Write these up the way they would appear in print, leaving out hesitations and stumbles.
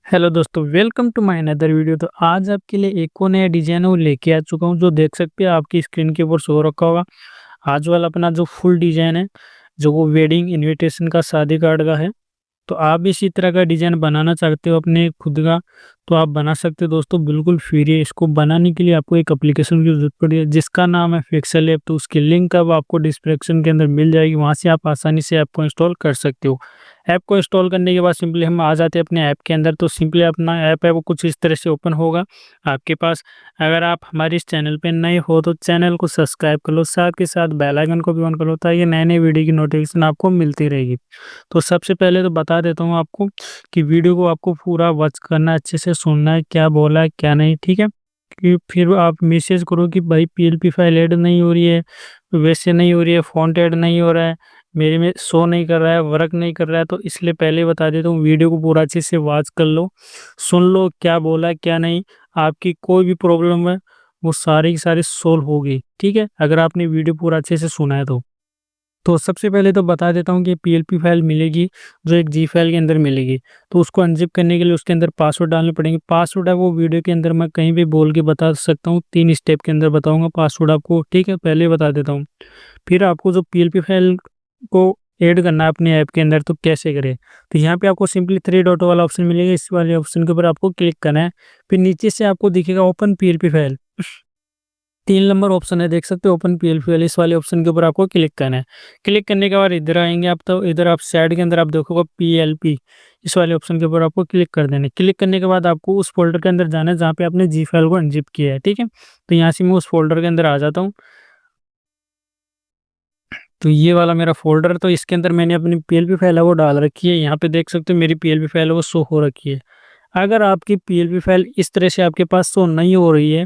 Hello दोस्तों, welcome to my another video. तो आज आपके लिए एक और नया डिजाइन है वो लेके आ चुका हूँ, जो देख सकते हैं आपकी स्क्रीन के ऊपर शो रखा होगा। आज वाला अपना जो फुल डिजाइन है, जो वो वेडिंग इनविटेशन का, शादी कार्ड का है। तो आप भी इसी तरह का डिजाइन बनाना चाहते हो अपने खुद का, तो आप बना सकते हो दोस्तों, बिल्कुल फ्री है। इसको बनाने के लिए आपको एक एप्लीकेशन की जरूरत पड़ी है, जिसका नाम है पिक्सेल ऐप। तो उसकी लिंक अब आपको डिस्क्रिप्शन के अंदर मिल जाएगी, वहां से आप आसानी से ऐप को इंस्टॉल कर सकते हो। ऐप को इंस्टॉल करने के बाद सिंपली हम आ जाते हैं अपने ऐप के अंदर। तो सिंपली अपना ऐप है वो कुछ इस तरह से ओपन होगा आपके पास। अगर आप हमारे इस चैनल पे नए हो तो चैनल को सब्सक्राइब कर लो, साथ के साथ बेल आइकन को भी ऑन कर लो, ताकि नए नए वीडियो की नोटिफिकेशन आपको मिलती रहेगी। तो सबसे पहले तो बता देता हूँ आपको कि वीडियो को आपको पूरा वॉच करना है, अच्छे से सुनना है, क्या बोला है क्या नहीं, ठीक है। कि फिर आप मैसेज करो कि भाई पीएलपी फाइल ऐड नहीं हो रही है, वैसे नहीं हो रही है, फॉन्ट ऐड नहीं हो रहा है, मेरे में शो नहीं कर रहा है, वर्क नहीं कर रहा है। तो इसलिए पहले बता देता हूँ, वीडियो को पूरा अच्छे से वॉच कर लो, सुन लो क्या बोला है क्या नहीं। आपकी कोई भी प्रॉब्लम है वो सारी की सारी सोल्व होगी, ठीक है, अगर आपने वीडियो पूरा अच्छे से सुना है तो सबसे पहले तो बता देता हूँ कि पीएलपी फाइल मिलेगी, जो एक जी फाइल के अंदर मिलेगी। तो उसको अनजिप करने के लिए उसके अंदर पासवर्ड डालने पड़ेंगे। पासवर्ड है वो वीडियो के अंदर मैं कहीं भी बोल के बता सकता हूँ, 3 स्टेप के अंदर बताऊंगा पासवर्ड आपको, ठीक है, पहले बता देता हूँ। फिर आपको जो पीएलपी फाइल को ऐड करना है अपने ऐप के अंदर, तो कैसे करें। तो यहाँ पे आपको सिंपली 3 डॉट वाला ऑप्शन मिलेगा, इस वाले ऑप्शन के ऊपर आपको क्लिक करना है। फिर नीचे से आपको दिखेगा open PLP file, 3 number option है, देख सकते हो ओपन पीएलपी वाले, इस वाले ऑप्शन के ऊपर आपको क्लिक करना है। क्लिक करने के बाद इधर आएंगे आप, तो इधर आप साइड के अंदर आप देखोगे पीएलपी, इस वाले ऑप्शन के ऊपर आपको क्लिक कर देना है। क्लिक करने के बाद आपको उस फोल्डर के अंदर जाना है जहाँ पे आपने जी फाइल को अनजिप किया है, ठीक है। तो यहाँ से मैं उस फोल्डर के अंदर आ जाता हूँ। तो ये वाला मेरा फोल्डर है, तो इसके अंदर मैंने अपनी पीएलपी फाइल है वो डाल रखी है। यहाँ पे देख सकते हो मेरी पीएलपी फाइल है वो शो हो रखी है। अगर आपकी पीएलपी फाइल इस तरह से आपके पास शो नहीं हो रही है,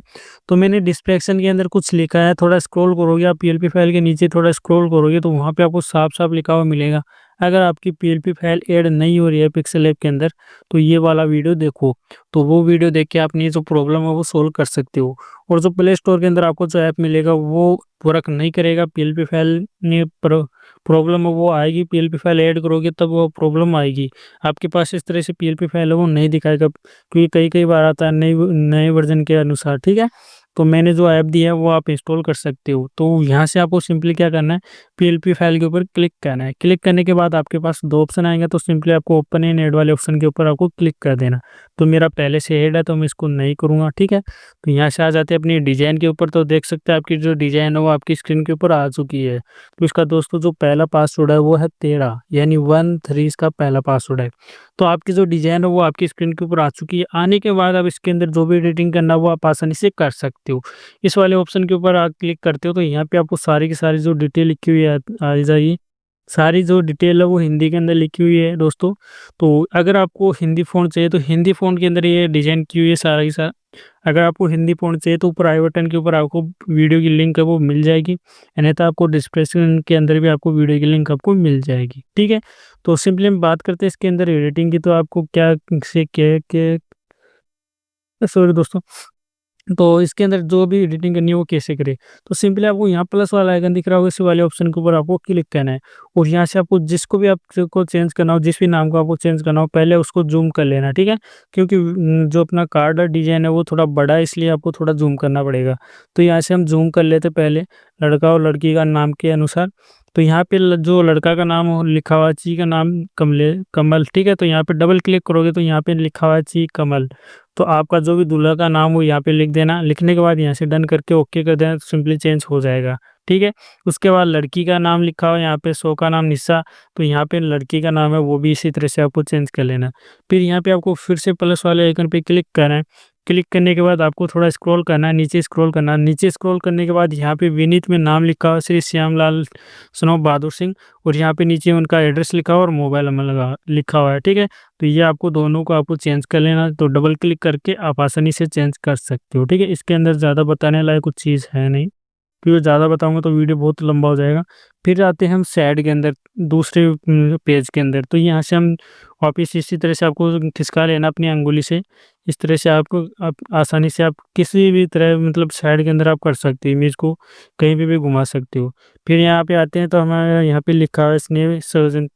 तो मैंने डिस्क्रिप्शन के अंदर कुछ लिखा है, थोड़ा स्क्रॉल करोगे आप पीएलपी फाइल के नीचे, थोड़ा स्क्रॉल करोगे तो वहाँ पे आपको साफ साफ लिखा हुआ मिलेगा। अगर आपकी पीएलपी फाइल ऐड नहीं हो रही है पिक्सेल ऐप के अंदर, तो ये वाला वीडियो देखो। तो वो वीडियो देख के अपनी जो प्रॉब्लम है वो सोल्व कर सकते हो। और जो प्ले स्टोर के अंदर आपको जो ऐप मिलेगा वो वर्क नहीं करेगा, पीएलपी फाइल में प्रॉब्लम है वो आएगी, पीएलपी फाइल ऐड करोगे तब वो प्रॉब्लम आएगी। आपके पास इस तरह से पीएलपी फाइल है वो नहीं दिखाएगा, क्योंकि कई कई बार आता है नई नए वर्जन के अनुसार, ठीक है। तो मैंने जो ऐप दिया है वो आप इंस्टॉल कर सकते हो। तो यहाँ से आपको सिंपली क्या करना है, पीएलपी फाइल के ऊपर क्लिक करना है। क्लिक करने के बाद आपके पास 2 ऑप्शन आएंगे, तो सिंपली आपको ओपन एंड ऐड वाले ऑप्शन के ऊपर आपको क्लिक कर देना। तो मेरा पहले से ऐड है तो मैं इसको नहीं करूँगा, ठीक है। तो यहाँ से आ जाते हैं अपनी डिजाइन के ऊपर। तो देख सकते हैं आपकी जो डिजाइन है वो आपकी स्क्रीन के ऊपर आ चुकी है। तो इसका दोस्तों जो पहला पासवर्ड है वो है 13, यानी 13 इसका पहला पासवर्ड है। तो आपकी जो डिजाइन है वो आपकी स्क्रीन के ऊपर आ चुकी है। आने के बाद आप इसके अंदर जो भी एडिटिंग करना है वो आप आसानी से कर सकते हो। इस वाले ऑप्शन के ऊपर आप क्लिक करते हो तो यहाँ पे आपको सारी की सारी जो डिटेल लिखी हुई है आ जाएगी। सारी जो डिटेल है वो हिंदी के अंदर लिखी हुई है दोस्तों। तो अगर आपको हिंदी फ़ॉन्ट चाहिए तो हिंदी फ़ॉन्ट के अंदर ये डिज़ाइन की हुई है सारा की सारा। अगर आपको हिंदी फ़ॉन्ट चाहिए तो ऊपर आई बटन के ऊपर आपको वीडियो की लिंक है वो मिल जाएगी, अन्यथा आपको डिस्क्रिप्शन के अंदर भी आपको वीडियो की लिंक आपको मिल जाएगी, ठीक है। तो सिंपली हम बात करते हैं इसके अंदर एडिटिंग की। तो आपको क्या से क्या सॉरी दोस्तों, तो इसके अंदर जो भी एडिटिंग करनी है वो कैसे करें। तो सिंपली आपको यहाँ प्लस वाला आइकन दिख रहा होगा, इसी वाले ऑप्शन के ऊपर आपको क्लिक करना है। और यहाँ से आपको जिसको भी आपको चेंज करना हो, जिस भी नाम को आपको चेंज करना हो, पहले उसको जूम कर लेना, ठीक है। क्योंकि जो अपना कार्ड और डिजाइन है वो थोड़ा बड़ा है, इसलिए आपको थोड़ा जूम करना पड़ेगा। तो यहाँ से हम जूम कर लेते पहले लड़का और लड़की का नाम के अनुसार। तो यहाँ पे जो लड़का का नाम हो लिखा हुआ है, ची का नाम कमल, ठीक है। तो यहाँ पे डबल क्लिक करोगे तो यहाँ पे लिखा हुआ है ची कमल। तो आपका जो भी दूल्हा का नाम हो यहाँ पे लिख देना। लिखने के बाद यहाँ से डन करके ओके कर देना, तो सिंपली चेंज हो जाएगा, ठीक है। उसके बाद लड़की का नाम लिखा हुआ है यहाँ पे, शो का नाम निशा, तो यहाँ पे लड़की का नाम है वो भी इसी तरह से आपको चेंज कर लेना। फिर यहाँ पे आपको फिर से प्लस वाले आइकन पे क्लिक करना है। क्लिक करने के बाद आपको थोड़ा स्क्रॉल करना है, नीचे स्क्रॉल करना है। नीचे स्क्रॉल करने के बाद यहाँ पे विनीत में नाम लिखा हुआ है श्री श्यामलाल स्नो बहादुर सिंह, और यहाँ पे नीचे उनका एड्रेस लिखा हुआ और मोबाइल नंबर लगा लिखा हुआ है, ठीक है। तो ये आपको दोनों को आपको चेंज कर लेना। तो डबल क्लिक करके आप आसानी से चेंज कर सकते हो, ठीक है। इसके अंदर ज़्यादा बताने लायक कुछ चीज़ है नहीं, क्योंकि ज़्यादा बताऊंगा तो वीडियो बहुत लंबा हो जाएगा। फिर आते हैं हम साइड के अंदर, दूसरे पेज के अंदर। तो यहाँ से हम वापिस इसी तरह से आपको खिसका लेना अपनी अंगुली से। इस तरह से आपको आप आसानी से आप किसी भी तरह मतलब साइड के अंदर आप कर सकते हो, इमेज को कहीं पे भी घुमा सकते हो। फिर यहाँ पे आते हैं तो हमारे यहाँ पे लिखा है स्नेह सृजन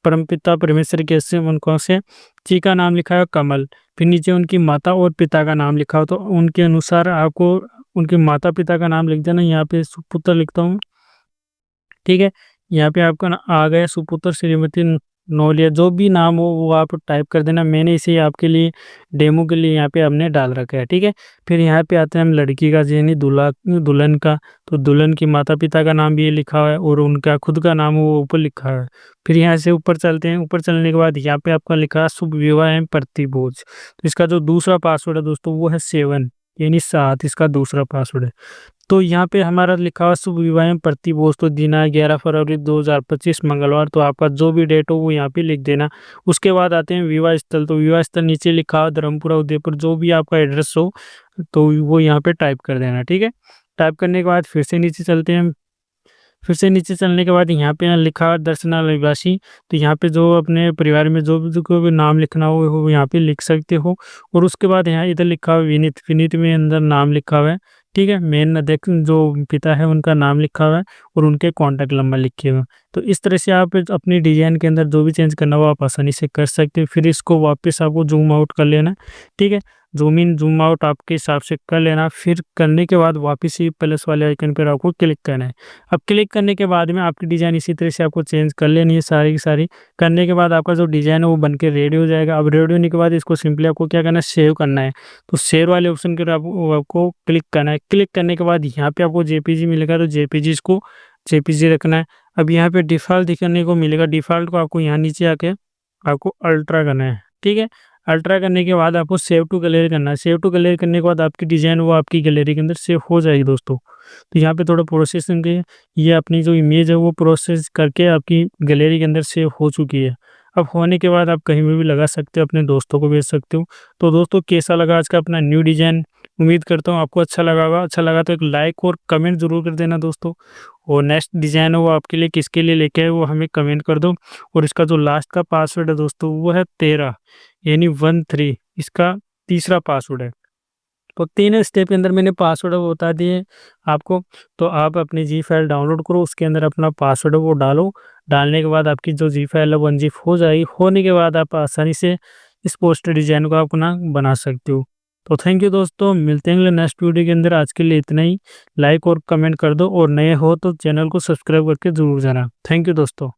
परमपिता परमेश्वर के से उनको से जी का नाम लिखा है कमल, फिर नीचे उनकी माता और पिता का नाम लिखा हो, तो उनके अनुसार आपको उनके माता पिता का नाम लिख देना। यहाँ पे सुपुत्र लिखता हूँ, ठीक है। यहाँ पे आपका आ गया सुपुत्र श्रीमती नौलिया, जो भी नाम हो वो आप टाइप कर देना। मैंने इसे आपके लिए डेमो के लिए यहाँ पे हमने डाल रखा है, ठीक है। फिर यहाँ पे आते हैं हम लड़की का, यानी दूल्हा दुल्हन का, तो दुल्हन की माता पिता का नाम भी ये लिखा हुआ है और उनका खुद का नाम वो ऊपर लिखा है। फिर यहाँ से ऊपर चलते हैं, ऊपर चलने के बाद यहाँ पे आपका लिखा है शुभ विवाह एवं प्रतिभोज। तो इसका जो दूसरा पासवर्ड है दोस्तों वो है 7, यानी 7 इसका दूसरा पासवर्ड है। तो यहाँ पे हमारा लिखा हुआ शुभ विवाह प्रतिबोध, तो दिन है 11 फरवरी 2025 मंगलवार, तो आपका जो भी डेट हो वो यहाँ पे लिख देना। उसके बाद आते हैं विवाह स्थल, तो विवाह स्थल नीचे लिखा हुआ धर्मपुरा उदयपुर, जो भी आपका एड्रेस हो तो वो यहाँ पे टाइप कर देना, ठीक है। टाइप करने के बाद फिर से नीचे चलते हैं, फिर से नीचे चलने के बाद यहाँ पे लिखा हुआ दर्शना निवासी, तो यहाँ पे जो अपने परिवार में जो को भी नाम लिखना हो वो यहाँ पे लिख सकते हो। और उसके बाद यहाँ इधर लिखा हुआ विनीत, विनीत में अंदर नाम लिखा हुआ है, ठीक है। मेन अध्यक्ष जो पिता है उनका नाम लिखा हुआ है और उनके कॉन्टैक्ट नंबर लिखे हुए हैं। तो इस तरह से आप अपनी डिजाइन के अंदर जो भी चेंज करना हो आप आसानी से कर सकते हो। फिर इसको वापस आपको जूम आउट कर लेना, ठीक है। जूम इन जूम आउट आपके हिसाब से कर लेना। फिर करने के बाद वापस ही प्लस वाले आइकन पर आपको क्लिक करना है। अब क्लिक करने के बाद में आपकी डिज़ाइन इसी तरह से आपको चेंज कर लेनी है सारी की सारी। करने के बाद आपका जो डिज़ाइन है वो बन के रेडी हो जाएगा। अब रेडी होने के बाद इसको सिंपली आपको क्या करना है, सेव करना है। तो सेव वाले ऑप्शन के आपको क्लिक करना है। क्लिक करने के बाद यहाँ पे आपको जेपीजी मिलेगा, तो जेपीजी को जेपीजी रखना है। अब यहाँ पे डिफ़ॉल्ट दिखने को मिलेगा, डिफ़ॉल्ट को आपको यहाँ नीचे आके आपको अल्ट्रा करना है, ठीक है। अल्ट्रा करने के बाद आपको सेव टू गैलरी करना है। सेव टू गैलरी करने के बाद आपकी डिज़ाइन वो आपकी गैलरी के अंदर सेव हो जाएगी दोस्तों। तो यहाँ पे थोड़ा प्रोसेसिंग के ये अपनी जो इमेज है वो प्रोसेस करके आपकी गैलरी के अंदर सेव हो चुकी है। अब होने के बाद आप कहीं भी लगा सकते हो, अपने दोस्तों को भेज सकते हो। तो दोस्तों कैसा लगा आज का अपना न्यू डिज़ाइन, उम्मीद करता हूँ आपको अच्छा लगा होगा। अच्छा लगा तो एक लाइक और कमेंट ज़रूर कर देना दोस्तों। और नेक्स्ट डिज़ाइन है वो आपके लिए किसके लिए लेके आए वो हमें कमेंट कर दो। और इसका जो लास्ट का पासवर्ड है दोस्तों वो है 13, यानी 13 इसका तीसरा पासवर्ड है। तो 3 स्टेप के अंदर मैंने पासवर्ड वो बता दिए आपको। तो आप अपनी जी फाइल डाउनलोड करो, उसके अंदर अपना पासवर्ड वो डालो। डालने के बाद आपकी जो जी फाइल है वो अनजिप हो जाएगी। होने के बाद आप आसानी से इस पोस्टर डिज़ाइन को अपना बना सकते हो। तो थैंक यू दोस्तों, मिलते हैं अगले नेक्स्ट वीडियो के अंदर। आज के लिए इतना ही। लाइक और कमेंट कर दो और नए हो तो चैनल को सब्सक्राइब करके ज़रूर जाना। थैंक यू दोस्तों।